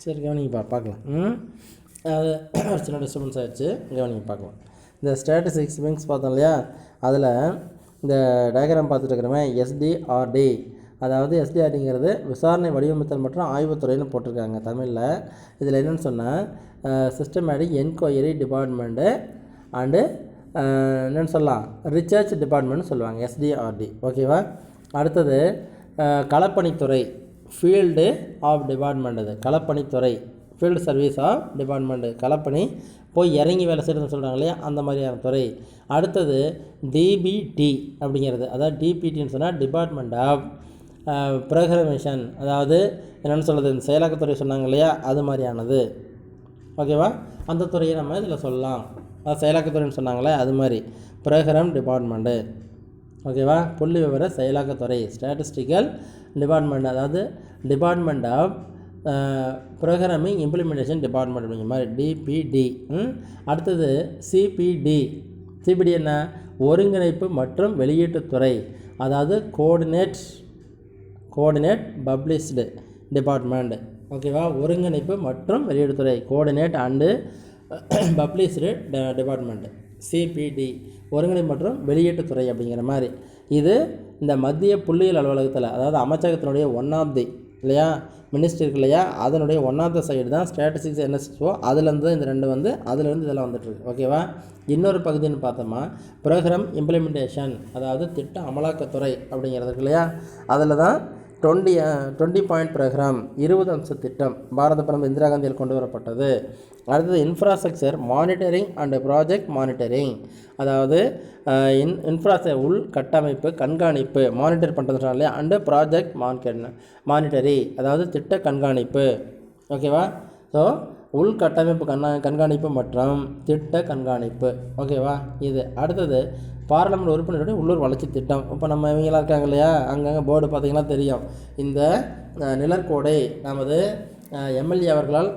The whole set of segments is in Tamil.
சரி கவனிங்க பார்க்கலாம். அது ஒரு சின்ன டிஸ்டர்பன்ஸ் ஆகிடுச்சு, கவனிங்க பார்க்கலாம். இந்த ஸ்டாட்டிஸ்டிக்ஸ் விங்ஸ் பார்த்தோம் இல்லையா, அதில் இந்த டயக்ராம் பார்த்துட்டு இருக்கிறவன் எஸ்டிஆர்டி, அதாவது எஸ்டிஆர்டிங்கிறது விசாரணை வடிவமைத்தல் மற்றும் ஆய்வுத்துறைன்னு போட்டிருக்காங்க தமிழில். இதில் என்னென்னு சொன்னால் சிஸ்டமேட்டிக் என்கொயரி டிபார்ட்மெண்ட்டு அண்டு என்னென்னு சொல்லலாம் ரிசர்ச் டிபார்ட்மெண்ட்னு சொல்லுவாங்க எஸ்டிஆர்டி. ஓகேவா. அடுத்தது களப்பணித்துறை, ஃபீல்டு ஆஃப் டிபார்ட்மெண்ட். அது களப்பணித்துறை, ஃபீல்டு சர்வீஸ் ஆஃப் டிபார்ட்மெண்ட்டு, களப்பணி போய் இறங்கி வேலை செய்யறதுன்னு சொல்கிறாங்க இல்லையா, அந்த மாதிரியான துறை. அடுத்தது டிபிடி அப்படிங்கிறது, அதாவது டிபிடின்னு சொன்னால் டிபார்ட்மெண்ட் ஆஃப் ப்ரோக்ராமேஷன், அதாவது என்னென்னு சொல்கிறது இந்த செயலாக்கத்துறை சொன்னாங்க இல்லையா, அது மாதிரியானது. ஓகேவா. அந்த துறையை நம்ம இதில் சொல்லலாம். அதாவது செயலாக்கத்துறைன்னு சொன்னாங்களே அது மாதிரி ப்ரோக்ராம் டிபார்ட்மெண்ட்டு. ஓகேவா. புள்ளி விவர செயலாக்கத்துறை, ஸ்டாட்டிஸ்டிக்கல் டிபார்ட்மெண்ட், அதாவது department of programming implementation department அப்படிங்கிற மாதிரி டிபிடி. அடுத்தது சிபிடி. சிபிடி என்ன, ஒருங்கிணைப்பு மற்றும் வெளியீட்டுத்துறை, அதாவது கோஆர்டினேட் பப்ளிஷ்டு டிபார்ட்மெண்ட். ஓகேவா. ஒருங்கிணைப்பு மற்றும் வெளியீட்டுத்துறை, coordinate and published department CPD, ஒருங்கிணைப்பு மற்றும் வெளியீட்டுத்துறை அப்படிங்கிற மாதிரி. இது இந்த மத்திய புள்ளியியல் அலுவலகத்தில், அதாவது அமைச்சகத்தினுடைய ஒன் ஆஃப் தி இல்லையா மினிஸ்ட்ரி இருக்கு இல்லையா, அதனுடைய ஒன் ஆஃப் த சைடு தான் ஸ்டாட்டிஸ்டிக்ஸ் என்எஸ்ஓ. அதுலேருந்து இந்த ரெண்டு அதுலேருந்து இதெல்லாம் வந்துட்டுருக்கு. ஓகேவா. இன்னொரு பகுதின்னு பார்த்தோமா ப்ரோக்ராம் இம்ப்ளிமெண்டேஷன், அதாவது திட்ட அமலாக்கத்துறை அப்படிங்கிறது இருக்கு இல்லையா, அதில் தான் 20 பாயிண்ட் ப்ரோக்ராம், 20 அம்ச திட்டம் பாரத பிரதமர் இந்திரா காந்தியால் கொண்டு வரப்பட்டது. அடுத்தது infrastructure monitoring and project monitoring, அதாவது இன்ஃப்ராஸ்ட்ரக்சர் உள்கட்டமைப்பு கண்காணிப்பு, மானிட்டர் பண்ணுறதுனால இல்லையா, அண்டு ப்ராஜெக்ட் மானிட்டரி, அதாவது திட்ட கண்காணிப்பு. ஓகேவா. ஸோ உள்கட்டமைப்பு கண்காணிப்பு மற்றும் திட்ட கண்காணிப்பு. ஓகேவா. இது அடுத்தது பாராளுமன்ற உறுப்பினருடைய உள்ளூர் வளர்ச்சி திட்டம். இப்போ நம்ம இவங்களாம் இருக்காங்க இல்லையா, அங்கங்கே போர்டு பார்த்திங்கன்னா தெரியும். இந்த நிழற்கோடை நமது எம்எல்ஏ அவர்களால்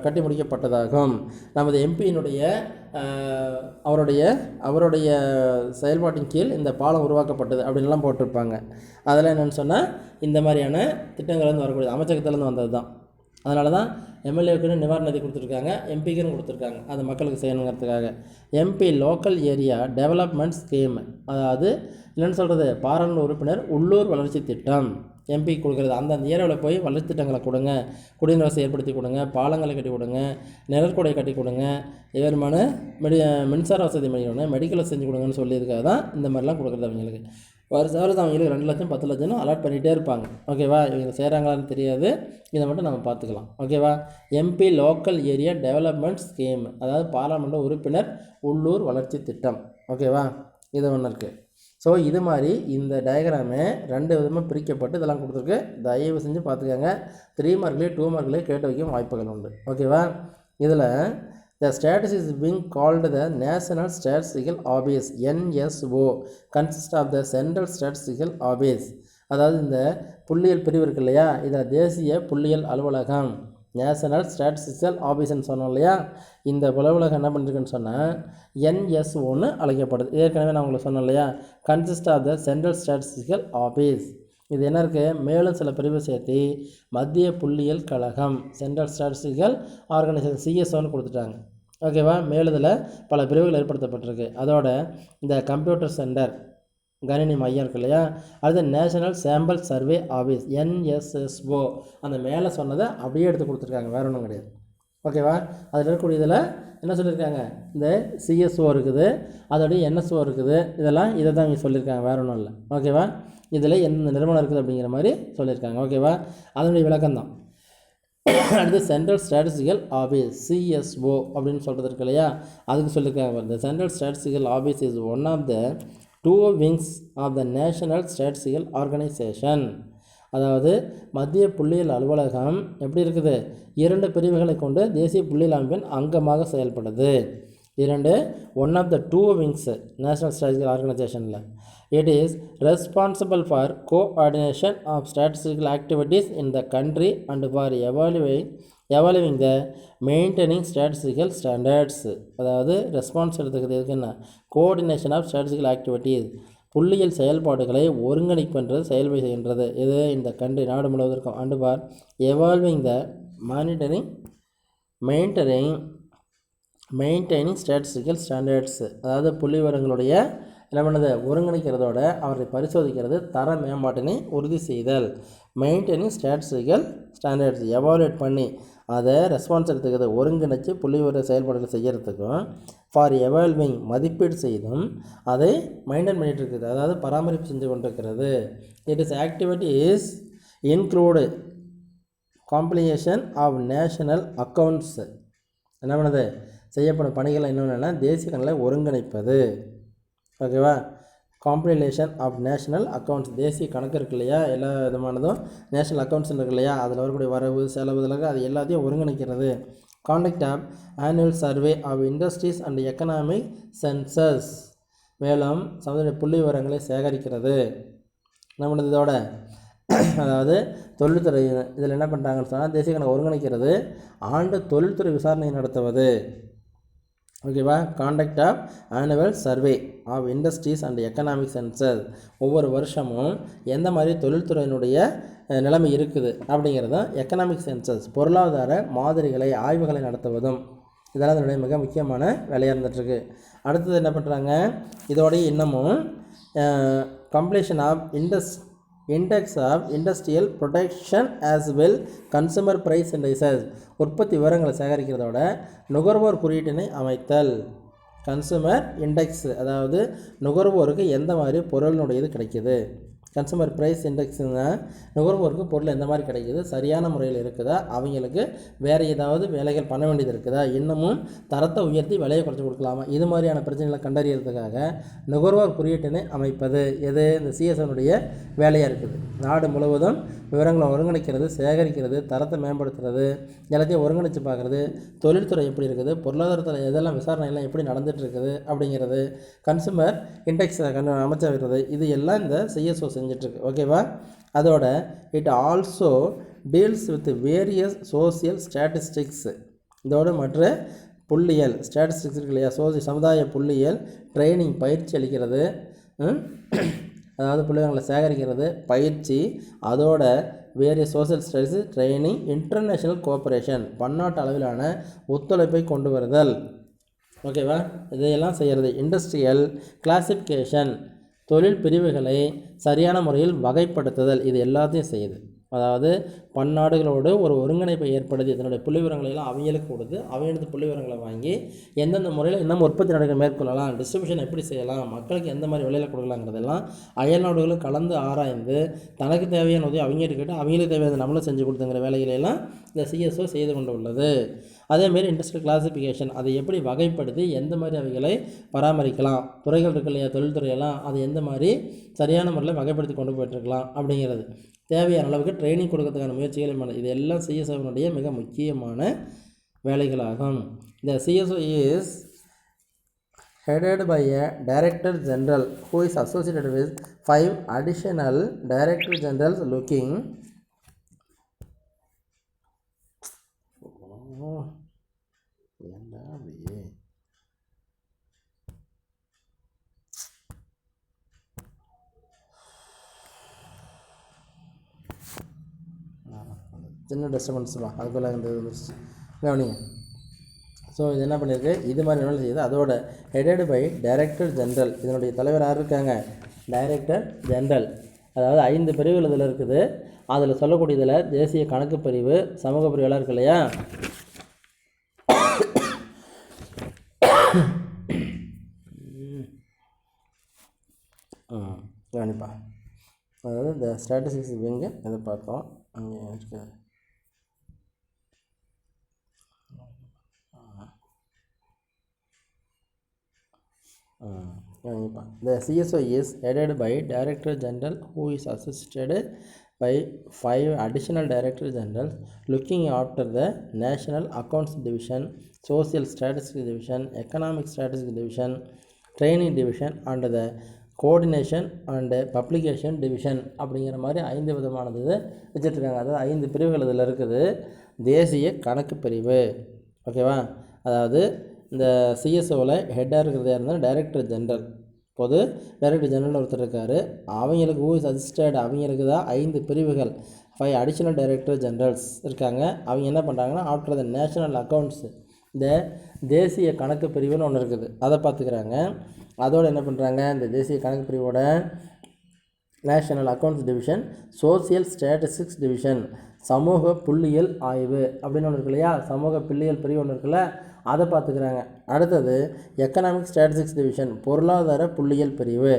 கட்டி முடிக்கப்பட்டதாகும். நமது எம்பியினுடைய அவருடைய செயல்பாட்டின் கீழ் இந்த பாலம் உருவாக்கப்பட்டது அப்படின்லாம் போட்டிருப்பாங்க. அதெல்லாம் என்னென்னு சொன்னால் இந்த மாதிரியான திட்டங்கள்லேருந்து வரக்கூடியது, அமைச்சகத்திலேருந்து வந்தது தான். அதனால தான் எம்எல்ஏவுக்குன்னு நிவாரண நிதி கொடுத்துருக்காங்க, எம்பிக்குன்னு கொடுத்துருக்காங்க, அது மக்களுக்கு செய்யணுங்கிறதுக்காக. MP local area development scheme, அதாவது என்னென்னு சொல்கிறது பாராளுமன்ற உறுப்பினர் உள்ளூர் வளர்ச்சி திட்டம் எம்பி கொடுக்குறது. அந்தந்த ஏரியாவில் போய் வளர்ச்சி திட்டங்களை கொடுங்க, குடிநீர் வசதி ஏற்படுத்தி கொடுங்க, பாலங்களை கட்டி கொடுங்க, நிழற்கொடை கட்டி கொடுங்க, வேறுமான மின்சார வசதி கொடுங்க, மெடிக்கல் செஞ்சு கொடுங்கன்னு சொல்லியிருக்காக தான் இந்த மாதிரிலாம் கொடுக்குறது. அவங்களுக்கு வருஷம் அவங்களுக்கு 2 லட்சம் 10 லட்சம்னு அலாட் பண்ணிகிட்டே இருப்பாங்க. ஓகேவா. இவங்க செய்கிறாங்களான்னு தெரியாது, இதை மட்டும் நம்ம பார்த்துக்கலாம். ஓகேவா. MP local area development scheme, அதாவது பாராளுமன்ற உறுப்பினர் உள்ளூர் வளர்ச்சி திட்டம். ஓகேவா. இது ஒன்று இருக்குது. ஸோ இது மாதிரி இந்த டயக்ராமே 2 விதமாக பிரிக்கப்பட்டு இதெல்லாம் கொடுத்துருக்கு. தயவு செஞ்சு பார்த்துக்கோங்க. 3 மார்க்லேயே 2 மார்க்லேயே கேட்டு வைக்கும் வாய்ப்புகள் உண்டு. ஓகேவா. இதில் the statistics is being called the National Statistical Office NSO consists of the Central Statistical Office, அதாவது இந்த புள்ளியியல் பிரிவு இருக்கு இல்லையா, இதில் தேசிய புள்ளியியல் அலுவலகம் நேஷனல் ஸ்டாட்டிஸ்டிக்கல் ஆஃபீஸ்ன்னு சொன்னோம் இல்லையா, இந்த அலுவலகம் என்ன பண்ணிருக்குன்னு சொன்னால் NSOன்னு அழைக்கப்படுது. ஏற்கனவே நான் உங்களுக்கு சொன்னேன் இல்லையா, consist of the central statistical office. இது என்ன இருக்குது, மேலும் சில பிரிவு சேர்த்து மத்திய புள்ளியியல் கழகம் சென்ட்ரல் ஸ்டாட்டிஸ்டிக்கல் ஆர்கனைசேஷன் CSOன்னு கொடுத்துட்டாங்க. ஓகேவா. மேலுதில் பல பிரிவுகள் ஏற்படுத்தப்பட்டிருக்கு. அதோட இந்த கம்ப்யூட்டர் சென்டர் கணினி மையம் இருக்கு இல்லையா, அது national sample survey office NSSO, அந்த மேலே சொன்னதை அப்படியே எடுத்து கொடுத்துருக்காங்க, வேறு ஒன்றும் கிடையாது. ஓகேவா. அதில் இருக்கக்கூடியதில் என்ன சொல்லியிருக்காங்க, இந்த CSO இருக்குது, அதோடைய NSO இருக்குது, இதெல்லாம் இதை தான் இங்கே சொல்லியிருக்காங்க, வேறு ஒன்றும் இல்லை. ஓகேவா. இதில் எந்த நிறுவனம் இருக்குது அப்படிங்கிற மாதிரி சொல்லியிருக்காங்க. ஓகேவா. அதனுடைய விளக்கம் தான். அடுத்து சென்ட்ரல் ஸ்டாட்டிஸ்டிக்கல் ஆஃபீஸ் CSO அப்படின்னு சொல்கிறது இருக்கு இல்லையா, அதுக்கு சொல்லியிருக்காங்க. இந்த central statistical office is one of the 2 wings of the national statistical organisation, அதாவது மத்திய புள்ளியியல் அலுவலகம் எப்படி இருக்குது, 2 பிரிவுகளை கொண்டு தேசிய புள்ளியியல் அமைப்பின் அங்கமாக செயல்படுது. 1 of the 2 wings national statistical ஆர்கனைசேஷனில் it is responsible for coordination of statistical activities in the country and for evaluating the maintaining statistical standards, அதாவது ரெஸ்பான்ஸ் எடுத்துக்கிறது இருக்குன்னா கோஆர்டினேஷன் ஆஃப் ஸ்டாட்டிஸ்டிக்கல் ஆக்டிவிட்டீஸ், புள்ளியியல் செயல்பாடுகளை ஒருங்கிணைப்புன்றது செயல்படுகின்றது. இது இந்த கண்ட்ரி நாடு முழுவதற்கும் and for evolving the maintaining statistical standards, அதாவது புள்ளி விவரங்களுடைய என்ன பண்ணுது ஒருங்கிணைக்கிறதோட அவரை பரிசோதிக்கிறது, தர மேம்பாட்டினை உறுதி செய்தல். மெயின்டைனிங் ஸ்டாட்டிஸ்டிக்கல் ஸ்டாண்டர்ட்ஸ் எவாலுவேட் பண்ணி அதை ரெஸ்பான்ஸ் எடுத்துக்கிறது, ஒருங்கிணைச்சு புள்ளி விவர செயல்பாடுகள் செய்கிறதுக்கும், ஃபார் எவால்விங் மதிப்பீடு செய்தும் அதை மெயின்டைன் பண்ணிகிட்டு இருக்குது, அதாவது பராமரிப்பு செஞ்சு கொண்டிருக்கிறது. It is activity is include complication of national accounts. என்ன பண்ணுது செய்யப்படும் பணிகள் இன்னொன்று தேசிய கணலை ஒருங்கிணைப்பது. ஓகேவா, காம்ப்ளிகேஷன் ஆஃப் நேஷனல் அக்கௌண்ட்ஸ், தேசிய கணக்கு இருக்கு இல்லையா, எல்லா விதமானதும் நேஷனல் அக்கௌண்ட்ஸ் இருக்கு இல்லையா, அதில் வரக்கூடிய வரவு செலவு இதெல்லாம் அது எல்லாத்தையும் ஒருங்கிணைக்கிறது. Conduct of annual survey of industries and economic census, மேலும் சமுதாய புள்ளி விவரங்களை சேகரிக்கிறது. என்ன பண்ணுறது இதோட, அதாவது தொழில்துறை இதில் என்ன பண்ணுறாங்கன்னு சொன்னால் தேசிய கணக்கு ஒருங்கிணைக்கிறது, ஆண்டு தொழில்துறை விசாரணை நடத்துவது. ஓகேவா, conduct of annual survey of industries and economic census, ஒவ்வொரு வருஷமும் எந்த மாதிரி தொழில்துறையினுடைய நிலைமை இருக்குது அப்படிங்கிறதும், எக்கனாமிக் சென்சஸ் பொருளாதார மாதிரிகளை ஆய்வுகளை நடத்துவதும், இதெல்லாம் அதனுடைய மிக முக்கியமான வேலையாக இருந்துகிட்ருக்கு. அடுத்தது என்ன பண்ணுறாங்க, இதோடைய இன்னமும் completion of index of industrial production as well consumer price indices, உற்பத்தி விவரங்களை சேகரிக்கிறதோட நுகர்வோர் குறியீட்டினை அமைத்தல். கன்சூமர் இண்டெக்ஸ், அதாவது நுகர்வோருக்கு எந்த மாதிரி பொருளினுடையது கிடைக்கிது. கன்சூமர் ப்ரைஸ் இண்டெக்ஸுங்க நுகர்வோருக்கு பொருள் எந்த மாதிரி கிடைக்கிது, சரியான முறையில் இருக்குதா, அவங்களுக்கு வேறு ஏதாவது வேலைகள் பண்ண வேண்டியது இருக்குதா, இன்னமும் தரத்தை உயர்த்தி விலையை குறைச்சி கொடுக்கலாமா, இது மாதிரியான பிரச்சனைகளை கண்டறியறதுக்காக நுகர்வோர் குறியீட்டினை அமைப்பது எது இந்த சிஎஸ்எனுடைய வேலையாக இருக்குது. நாடு முழுவதும் விவரங்களை ஒருங்கிணைக்கிறது, சேகரிக்கிறது, தரத்தை மேம்படுத்துறது, எல்லாத்தையும் ஒருங்கிணைச்சு பார்க்குறது, தொழில்துறை எப்படி இருக்குது, பொருளாதாரத்தில் எதெல்லாம் விசாரணையெல்லாம் எப்படி நடந்துகிட்டு இருக்குது அப்படிங்கிறது, கன்சூமர் இண்டெக்ஸ் அமைச்ச வருது, இது எல்லாம் இந்த சிஎஸ்ஓ செஞ்சிட்ருக்கு. ஓகேவா, அதோட it also deals with various social statistics, இதோட மற்ற புள்ளியல் ஸ்டாட்டிஸ்டிக்ஸ் இருக்கு இல்லையா, சமுதாய புள்ளியல் ட்ரைனிங் பயிற்சி அளிக்கிறது, அதாவது புள்ளிகளை சேகரிக்கிறது பயிற்சி, அதோட வேறு social studies training, international cooperation பன்னாட்டு அளவிலான ஒத்துழைப்பை கொண்டு வருதல். ஓகேவா, இதையெல்லாம் செய்கிறது. இண்டஸ்ட்ரியல் கிளாசிஃபிகேஷன், தொழில் பிரிவுகளை சரியான முறையில் வகைப்படுத்துதல், இது எல்லாத்தையும் செய்யுது. அதாவது பன்னாடுகளோடு ஒரு ஒருங்கிணைப்பை ஏற்படுத்தி இதனுடைய புள்ளி விவரங்களெல்லாம் அவங்களுக்கு கொடுத்து அவங்களுக்கு புள்ளி விவரங்களை வாங்கி எந்தெந்த முறையில் இன்னும் உற்பத்தி நடக்க மேற்கொள்ளலாம், டிஸ்ட்ரிபியூஷன் எப்படி செய்யலாம், மக்களுக்கு எந்த மாதிரி விலையில் கொடுக்கலாங்கிறதெல்லாம் அயல் நாடுகளும் கலந்து ஆராய்ந்து தனக்கு தேவையான உதவி அவங்ககிட்ட கேட்டு அவங்களுக்கு தேவையான நம்மளும் செஞ்சு கொடுத்துங்கிற வேலைகளெல்லாம் இந்த சிஎஸ்ஓ செய்து கொண்டு உள்ளது. அதேமாரி இண்டஸ்ட்ரியல் கிளாசிஃபிகேஷன், அதை எப்படி வகைப்படுத்தி எந்த மாதிரி அவைகளை பராமரிக்கலாம், துறைகள் இருக்கு இல்லையா தொழில்துறையெல்லாம், அது எந்த மாதிரி சரியான முறையில் வகைப்படுத்தி கொண்டு போயிட்டுருக்கலாம் அப்படிங்கிறது, தேவையான அளவுக்கு ட்ரைனிங் கொடுக்கறதுக்கான முயற்சிகள், இது எல்லாம் சிஎஸ்ஓனுடைய மிக முக்கியமான வேலைகளாகும். இந்த CSO is headed by a director general who is associated with 5 additional director generals looking சின்ன டிஸ்டர்பன்ஸ் தான், அதுக்குள்ளே இந்த கவனிங்க. ஸோ இது என்ன பண்ணியிருக்கு, இது மாதிரி என்ன செய்யுது, அதோட ஹெடட் பை டைரக்டர் ஜெனரல், இதனுடைய தலைவர் யார் இருக்காங்க, டைரக்டர் ஜெனரல், அதாவது 5 பிரிவுகள் இதில் இருக்குது. அதில் சொல்லக்கூடியதில் தேசிய கணக்கு பிரிவு, சமூக பிரிவுலாம் இருக்கு இல்லையா, கவனிப்பா, அதாவது இந்த ஸ்டாட்டிஸ்டிக்ஸ் விங்கு இதை பார்த்தோம். அங்கே இருக்கு The CSO is headed by Director General who is assisted by 5 additional Director Generals looking after the National Accounts Division, Social Statistics Division, Economic Statistics Division, Training Division and the Coordination and Publication Division அப்படிங்கிற மாதிரி 5 விதமானது வச்சுருக்காங்க. அதாவது 5 பிரிவுகள் இதில் இருக்குது. தேசிய கணக்கு பிரிவு, ஓகேவா, அதாவது இந்த சிஎஸ்ஓவில் ஹெட்டாக இருக்கிறது யாருன்னா டைரக்டர் ஜெனரல், பொது டைரக்டர் ஜெனரல் ஒருத்தர் இருக்கார். அவங்களுக்கு ஹூ இஸ் அசிஸ்டட், அவங்களுக்கு தான் 5 பிரிவுகள், 5 அடிஷ்னல் டைரக்டர் ஜெனரல்ஸ் இருக்காங்க. அவங்க என்ன பண்ணுறாங்கன்னா ஆஃப்டர் த நேஷனல் அக்கௌண்ட்ஸ் இந்த தேசிய கணக்கு பிரிவுன்னு ஒன்று இருக்குது, அதை பார்த்துக்கிறாங்க. அதோடு என்ன பண்ணுறாங்க, இந்த தேசிய கணக்கு பிரிவோட national accounts division, social statistics division, சமூக புள்ளியியல் ஆய்வு அப்படின்னு ஒன்று இருக்கு இல்லையா, சமூக புள்ளியியல் பிரிவு ஒன்று இருக்குல்ல, அதை பார்த்துக்கிறாங்க. அடுத்தது எக்கனாமிக் ஸ்டாட்டிஸ்டிக்ஸ் டிவிஷன், பொருளாதார புள்ளியியல் பிரிவு,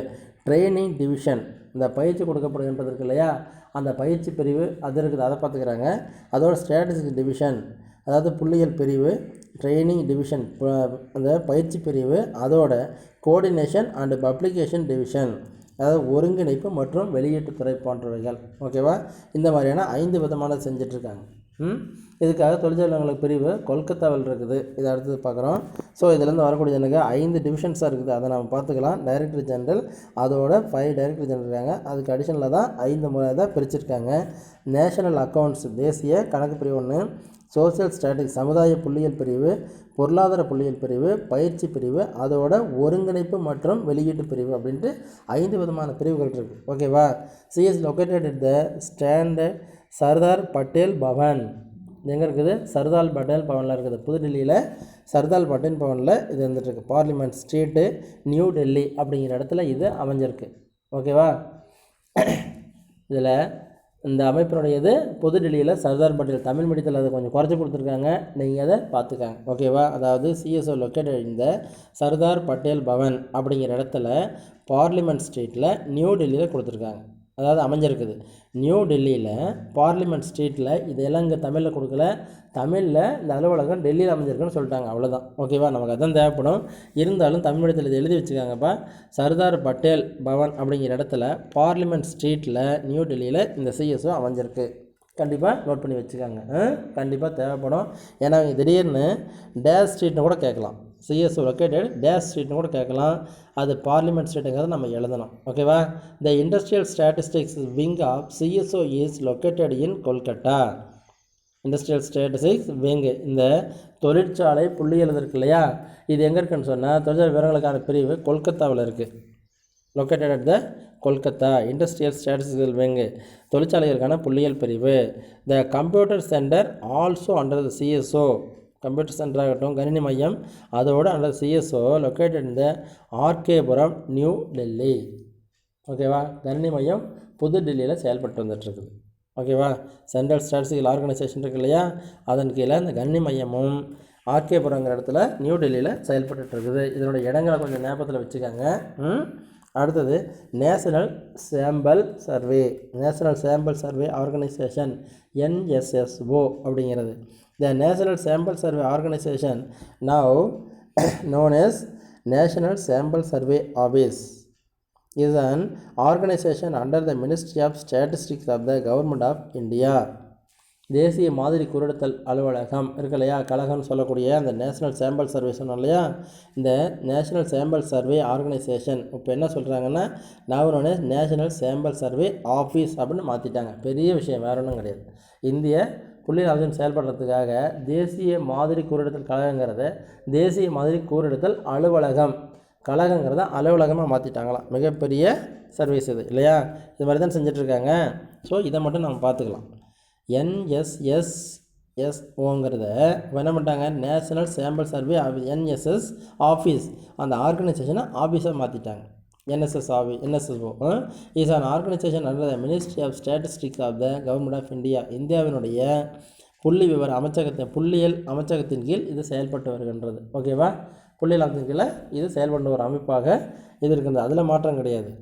ட்ரைனிங் டிவிஷன், இந்த பயிற்சி கொடுக்கப்படுகின்றது இருக்கு இல்லையா, அந்த பயிற்சி பிரிவு அது இருக்குது, அதை பார்த்துக்கிறாங்க. அதோட ஸ்டாட்டிஸ்டிக்ஸ் டிவிஷன், அதாவது புள்ளியியல் பிரிவு, ட்ரைனிங் டிவிஷன் அந்த பயிற்சி பிரிவு, அதோட கோஆர்டினேஷன் அண்டு பப்ளிகேஷன் டிவிஷன், அதாவது ஒருங்கிணைப்பு மற்றும் வெளியீட்டுத்துறை போன்றவைகள். ஓகேவா, இந்த மாதிரியான 5 விதமான செஞ்சிட்ருக்காங்க. இதுக்காக தொழிற்சாலைகளுக்கு பிரிவு கொல்கத்தாவில் இருக்குது, இதை அடுத்தது பார்க்குறோம். ஸோ இதுலேருந்து வரக்கூடிய எனக்கு 5 டிவிஷன்ஸாக இருக்குது, அதை நம்ம பார்த்துக்கலாம். டைரக்டர் ஜெனரல், அதோட 5 டைரக்டர் ஜெனரல் இருக்காங்க. அதுக்கு அடிஷனலாக தான் 5 முறை தான் பிரிச்சிருக்காங்க. நேஷனல் அக்கௌண்ட்ஸ் தேசிய கணக்கு பிரிவு ஒன்று, சோசியல் ஸ்டாட்டிக்ஸ் சமுதாய புள்ளியியல் பிரிவு, பொருளாதார புள்ளியியல் பிரிவு, பயிற்சி பிரிவு, அதோட ஒருங்கிணைப்பு மற்றும் வெளியீட்டு பிரிவு அப்படின்ட்டு 5 விதமான பிரிவுகள் இருக்குது. ஓகேவா, CS located at the standard Sardar Patel Bhavan, எங்கே இருக்குது, சர்தார் பட்டேல் பவனில் இருக்குது, புதுடெல்லியில் சர்தார் பட்டேல் பவனில் இது வந்துட்டுருக்கு. பார்லிமெண்ட் ஸ்ட்ரீட்டு, நியூ டெல்லி அப்படிங்கிற இடத்துல இது அமைஞ்சிருக்கு. ஓகேவா, இதில் இந்த அமைப்பினுடையது புதுடெல்லியில் சர்தார் பட்டேல், தமிழ் மீடியத்தில் அதை கொஞ்சம் குறைச்சி கொடுத்துருக்காங்க, நீங்கள் அதை பார்த்துக்காங்க. ஓகேவா, அதாவது சிஎஸ்ஓ லொக்கேட்டட் இந்த சர்தார் பட்டேல் பவன் அப்படிங்கிற இடத்துல பார்லிமெண்ட் ஸ்ட்ரீட்டில் நியூ டெல்லியில் கொடுத்துருக்காங்க, அதாவது அமைஞ்சிருக்குது நியூ டெல்லியில் பார்லிமெண்ட் ஸ்ட்ரீட்டில். இதெல்லாம் இங்கே தமிழில் கொடுக்கல, தமிழில் இந்த அலுவலகம் டெல்லியில் அமைஞ்சிருக்குன்னு சொல்லிட்டாங்க, அவ்வளோதான். ஓகேவா, நமக்கு அதான் தேவைப்படும். இருந்தாலும் தமிழ் மீடியத்தில் இதை எழுதி வச்சுக்காங்கப்பா, சர்தார் பட்டேல் பவன் அப்படிங்கிற இடத்துல பார்லிமெண்ட் ஸ்ட்ரீட்டில் நியூ டெல்லியில் இந்த சிஎஸ்ஓ அமைஞ்சிருக்கு. கண்டிப்பாக நோட் பண்ணி வச்சுக்காங்க, கண்டிப்பாக தேவைப்படும். ஏன்னா அவங்க திடீர்னு டேஷ் ஸ்ட்ரீட்னு கூட கேட்கலாம், சிஎஸ்ஓ லொக்கேட்டட் டேஷ் ஸ்ட்ரீட்னு கூட கேட்கலாம், அது பார்லிமெண்ட் ஸ்ட்ரீட்டுங்கிறத நம்ம எழுதணும். ஓகேவா, the industrial statistics wing of CSO is located in Kolkata. Industrial statistics wing, இந்த தொழிற்சாலை புள்ளியியல் இருக்கு இல்லையா, இது எங்கே இருக்குன்னு சொன்னால் தொழிற்சாலை விவரங்களுக்கான பிரிவு கொல்கத்தாவில் இருக்குது. Located at the Kolkata industrial statistical wing, தொழிற்சாலைகளுக்கான புள்ளியியல் பிரிவு. The computer centre also under the CSO, computer centre ஆகட்டும், கணினி மையம், அதோடு அண்டர் சிஎஸ்ஓ லொக்கேட்டட் இந்த ஆர்கேபுரம், நியூ டெல்லி. ஓகேவா, கணினி மையம் புது டெல்லியில் செயல்பட்டு வந்துட்டுருக்குது. ஓகேவா, சென்ட்ரல் ஸ்டாட்டிஸ்டிக்கல் ஆர்கனைசேஷன் இருக்கு இல்லையா, அதன் கீழே இந்த கணினி மையமும் ஆர்கேபுரங்கிற இடத்துல நியூ டெல்லியில் செயல்பட்டுருக்குது. இதனுடைய இடங்களை கொஞ்சம் ஞாபகத்தில் வச்சுக்காங்க. அடுத்தது national sample survey, national sample survey organisation, NSSO அப்படிங்கிறது. The national sample survey organisation now known as national sample survey office is an organization under the Ministry of Statistics of the Government of India. தேசிய மாதிரி குறியிடத்தல் அலுவலகம் இருக்கு இல்லையா, கழகம்னு சொல்லக்கூடிய அந்த நேஷனல் சாம்பிள் சர்வே சொன்னோம் இல்லையா, இந்த நேஷனல் சாம்பிள் சர்வே ஆர்கனைசேஷன் இப்போ என்ன சொல்கிறாங்கன்னா நான் நேஷனல் சாம்பிள் சர்வே ஆஃபீஸ் அப்படின்னு மாற்றிட்டாங்க. பெரிய விஷயம், வேறு ஒன்றும் கிடையாது. இந்திய புள்ளியியல் ஆய்வு செயல்படுறதுக்காக தேசிய மாதிரி கூறிடத்தல் கழகங்கிறத தேசிய மாதிரி கூறிடத்தல் அலுவலகம், கழகங்கிறத அலுவலகமாக மாற்றிட்டாங்களாம். மிகப்பெரிய சர்வீஸ் இது இல்லையா, இது மாதிரி தான் செஞ்சிட்ருக்காங்க. ஸோ இதை மட்டும் நம்ம பார்த்துக்கலாம். NSSOங்கிறத என்ன பண்ணிட்டாங்க, national sample survey NSS office, அந்த ஆர்கனைசேஷனை ஆஃபீஸாக மாற்றிட்டாங்க. NSSO is an organisation under the ministry of statistics of the government of India. இந்தியாவினுடைய புள்ளி விவர புள்ளியியல் அமைச்சகத்தின் கீழ் இது செயல்பட்டு வருகின்றது. ஓகேவா, புள்ளியியல் அமைச்சகத்தின் கீழே இது செயல்பட்டு ஒரு அமைப்பாக இது இருக்கின்றது, அதில் மாற்றம் கிடையாது.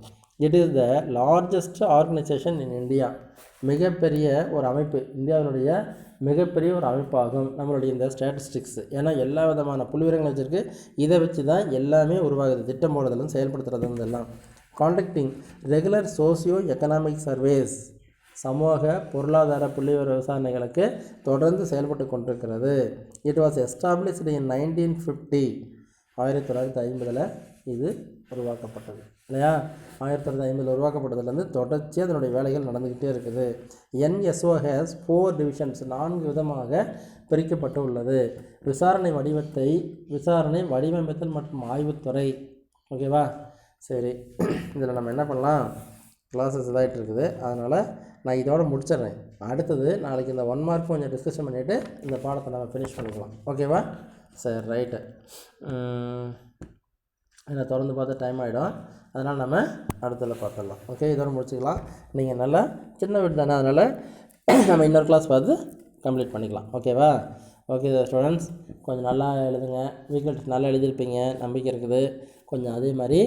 It is the largest organisation in India, மிகப்பெரிய ஒரு அமைப்பு, இந்தியாவினுடைய மிகப்பெரிய ஒரு அமைப்பாகும் நம்மளுடைய இந்த ஸ்டாட்டிஸ்டிக்ஸ். ஏன்னா எல்லா விதமான புள்ளிவிவரங்கள் வச்சுருக்கு, இதை வச்சு தான் எல்லாமே உருவாகுது, திட்டம் போடுறதுலாம் செயல்படுத்துறது இதெல்லாம். கான்டக்டிங் ரெகுலர் சோசியோ எக்கனாமிக் சர்வேஸ், சமூக பொருளாதார புள்ளிவிவர விசாரணைகளுக்கு தொடர்ந்து செயல்பட்டு கொண்டிருக்கிறது. இட் வாஸ் எஸ்டாப்ளிஷ்டு இன் 1950, 1950 இது உருவாக்கப்பட்டது இல்லையா. 1950 உருவாக்கப்பட்டதுலேருந்து தொடர்ச்சியாக அதனுடைய வேலைகள் நடந்துக்கிட்டே இருக்குது. NSO ஹேஸ் 4 டிவிஷன்ஸ், 4 விதமாக பிரிக்கப்பட்டு உள்ளது. விசாரணை வடிவமைத்தல் மற்றும் ஆய்வுத்துறை. ஓகேவா, சரி, இதில் நம்ம என்ன பண்ணலாம், கிளாஸஸ் இதாகிட்டு இருக்குது, அதனால் நான் இதோட முடிச்சிடுறேன். அடுத்தது நாளைக்கு இந்த 1 மார்க் கொஞ்சம் டிஸ்கஷன் பண்ணிவிட்டு இந்த பாடத்தை நம்ம ஃபினிஷ் பண்ணிக்கலாம். ஓகேவா? சரி, ரைட்டு. இதை தொடர்ந்து பார்த்தா டைம் ஆகிடும். அதனால் நம்ம அடுத்ததில் பார்த்துடலாம். ஓகே, இதோட முடிச்சுக்கலாம். நீங்கள் நல்லா சின்ன வீடு தானே, அதனால் நம்ம இன்னொரு கிளாஸ் பார்த்து கம்ப்ளீட் பண்ணிக்கலாம். ஓகேவா? ஓகே ஸ்டூடெண்ட்ஸ், கொஞ்சம் நல்லா எழுதுங்க. வீக்கில் நல்லா எழுதியிருப்பீங்க நம்பிக்கை இருக்குது. கொஞ்சம் அதே மாதிரி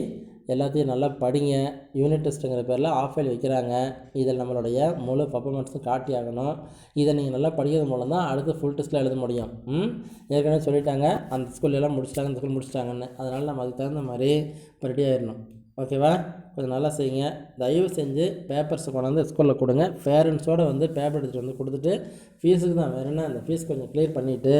எல்லாத்தையும் நல்லா படிங்க. யூனிட் டெஸ்ட்டுங்கிற பேரில் ஆஃப் ஃபெயில் வைக்கிறாங்க. இதில் நம்மளுடைய முழு பர்ஃபார்மன்ஸும் காட்டி ஆகணும். இதை நீங்கள் நல்லா படிக்கிறது மூலம் தான் அடுத்து ஃபுல் டெஸ்ட்டில் எழுத முடியும். ஏற்கனவே சொல்லிட்டாங்க அந்த ஸ்கூல்லலாம் முடிச்சிட்டாங்க, இந்த ஸ்கூல் முடிச்சிட்டாங்கன்னு. அதனால் நம்ம அதுக்கு தகுந்த மாதிரி இப்போ ரெடி ஆகிடணும். ஓகேவா? கொஞ்சம் நல்லா செய்யுங்க. தயவு செஞ்சு பேப்பர்ஸை கொண்டாந்து ஸ்கூலில் கொடுங்க. பேரண்ட்ஸோடு வந்து பேப்பர் எடுத்துகிட்டு வந்து கொடுத்துட்டு ஃபீஸுக்கு தான் வேறு என்ன, அந்த ஃபீஸ் கொஞ்சம் க்ளியர் பண்ணிவிட்டு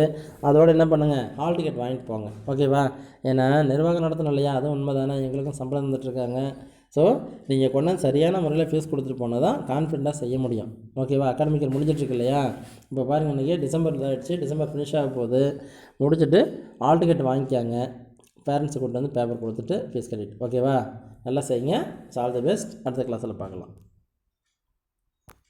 அதோடு என்ன பண்ணுங்கள், ஹால் டிக்கெட் வாங்கிட்டு போங்க. ஓகேவா? ஏன்னா நிர்வாகம் நடத்தணும் இல்லையா, அதுவும் உண்மை தானே. எங்களுக்கும் சம்பளம் தந்துட்டுருக்காங்க. ஸோ நீங்கள் கொண்டாந்து சரியான முறையில் ஃபீஸ் கொடுத்துட்டு போனால் தான் கான்ஃபிடண்ட்டாக செய்ய முடியும். ஓகேவா? அகாடமிக் முடிஞ்சிட்ருக்கு இல்லையா? இப்போ பாருங்கள், இன்றைக்கி டிசம்பர் ஆகிடுச்சு. டிசம்பர் ஃபினிஷ் ஆக போகுது. முடிச்சுட்டு ஹால் டிக்கெட் வாங்கிக்காங்க. பேரண்ட்ஸை கூப்பிட்டு வந்து பேப்பர் கொடுத்துட்டு ஃபீஸ் கட்டிட்டு. ஓகேவா? நல்லா செய்யுங்க. All the best. அடுத்த கிளாஸில் பார்க்கலாம்.